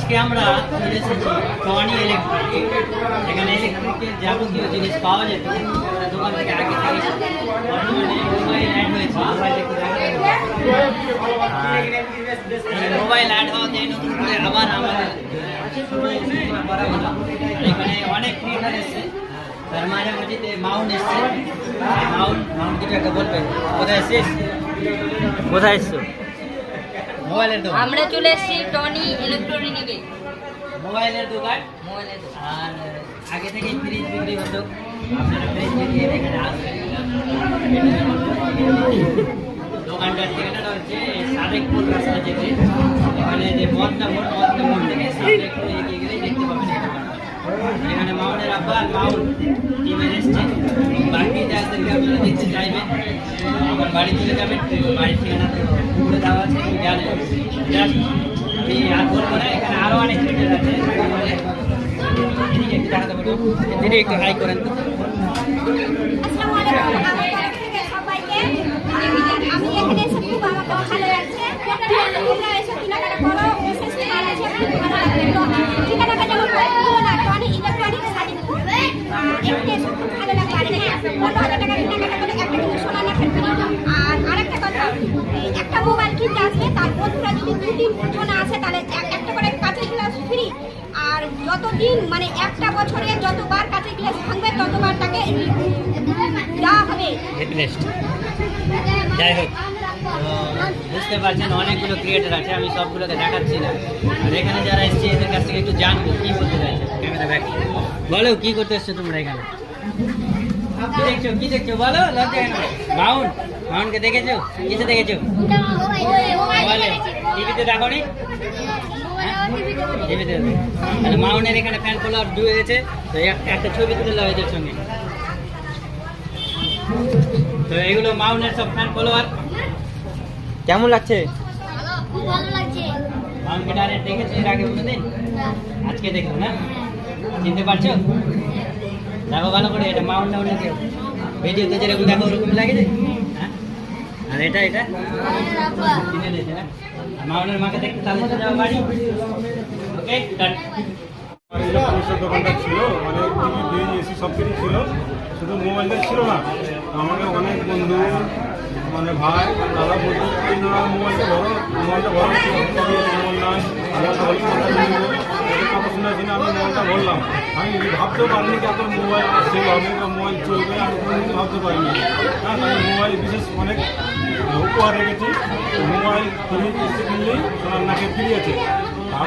আজকে আমরা চলে এসেছি টনি ইলেকট্রিক। এখানে ইলেকট্রিকের যাবতীয় জিনিস পাওয়া যেত দোকান থেকে আগে থেকে বর্তমানে মোবাইল অ্যাড হয়েছে। মোবাইল অ্যাড হওয়াতে নতুন করে আবার আমাদের করা হলো। এখানে অনেক ক্রিয়েটার এসছে, তার মাঝামাঝিতে মাউন্ট এসছে। মাউন্ট কিছু একটা বলবে। কোথায় এসছিস? কোথায় এসছো? মোবাইলের দোকান। আমরা চলে এসেছি টনি ইলেকট্রনিকে। মোবাইলের দোকান। আর আগে থেকেই ফ্রিজ বিক্রি হতো, আপনারা ফ্রিজ বিক্রি এখানে আসবেন। দোকানটার ঠিকানাটা হচ্ছে সাদেকপুর রাস্তা যেতে, এখানে যে মদনা মোড় থেকে সাদেকপুর এগিয়ে গেলেই দেখতে পাবেন এই দোকানটা। এখানে মাউন্টের আব্বা আর মাউন্ট টিমের এসছে। বাকি যাদেরকে আপনারা দেখতে চাইবেন আমার বাড়ি চলে যাবেন, বাড়ির ঠিকানা পুরো দেওয়া আছে, জানেন। আমি আর বলবো না, এখানে আরও অনেক ক্রিকেট আছে। এদিকে একটু দেখাতে পারবো, দিদি একটু হাই করেন তো। আমি এখানে এসে খুব আমাকে ভালো লাগছে। তোমরা এসে কেনাকাটা করো, বিশেষ মাল আছে ভালো লাগবে। তো ঠিকানাটা যেমন বলবো না, টনি ইলেকট্রনিক সাদেকপুর। এখানে এসে খুব ভালো লাগবে। আর এখানে 15,000 টাকা কেনাকাটা করে একটা কিন্তু সোনা রাখেন। আর আরেকটা কথা, একটা মোবাইল কিনতে আসলে তার বন্ধুরা যদি 2-3 জন আসে তাহলে একটা করে কাঁচের গ্লাস ফ্রি। আর যতদিন মানে একটা বছরে যতবার কাঁচের গ্লাস ভাঙবে ততবার তাকে দেওয়া হবে। যাই হোক, বুঝতে পারছেন অনেকগুলো ক্রিয়েটার আছে, আমি সবগুলোকে দেখাচ্ছি না। আর এখানে যারা এসছে এদের কাছ থেকে একটু জানবো কি করতে চাইছে। ক্যামেরা ব্যাক বলো, কি করতে এসছো তোমরা এখানে? কি দেখছো বলো, লজ্জা কেন? মাউন্টকে দেখেছো? কিসে দেখেছো? মোবাইলে। টিভিতে দেখো নি? টিভিতে। তাহলে মাউন্টের এখানে ফ্যান ফলোয়ার ডুবে গেছে, তো একটা ছবি তুলে দাও এদের সঙ্গে। তো এগুলো মাউন্টের সব ফ্যান ফলোয়ার। কেমন লাগছে? খুব ভালো লাগছে। মাউন্টকে ডাইরেক্ট দেখেছো এর আগে কোনোদিন? আজকে দেখো না? চিনতে পারছো? দেখো ভালো করে, এটা মাউন্ট কেউ ভিডিওতে যেরকম দেখো ওরকম লাগে যে। হ্যাঁ, আর এটা কিনে নিয়েছে না? মাউন্টের মাকে দেখতে তাহলে তো যাও বাড়ি। ওকে, কাট। ইলেকট্রনিক্সের দোকানটা ছিল, মানে টিভি ফ্রিজ এসি সব কিছু ছিল, শুধু মোবাইলটা ছিল না। আমাকে অনেক বন্ধু মানে ভাই দাদা বলতো না মোবাইলটা বড় ছিল, মোবাইল নয় আমার কথা শুনেছি না, আমি মোবাইলটা বললাম। আমি ভাবতেও পারিনি যে আপনার মোবাইল সেল হবে বা মোবাইল চলবে, আমি কোনোদিন ভাবতে পারিনি। হ্যাঁ, তাই মোবাইল বিশেষ অনেক উপহার রেখেছি। মোবাইল ফ্রিজ এসে কিনলেই সোনার নাকে ফ্রি আছে।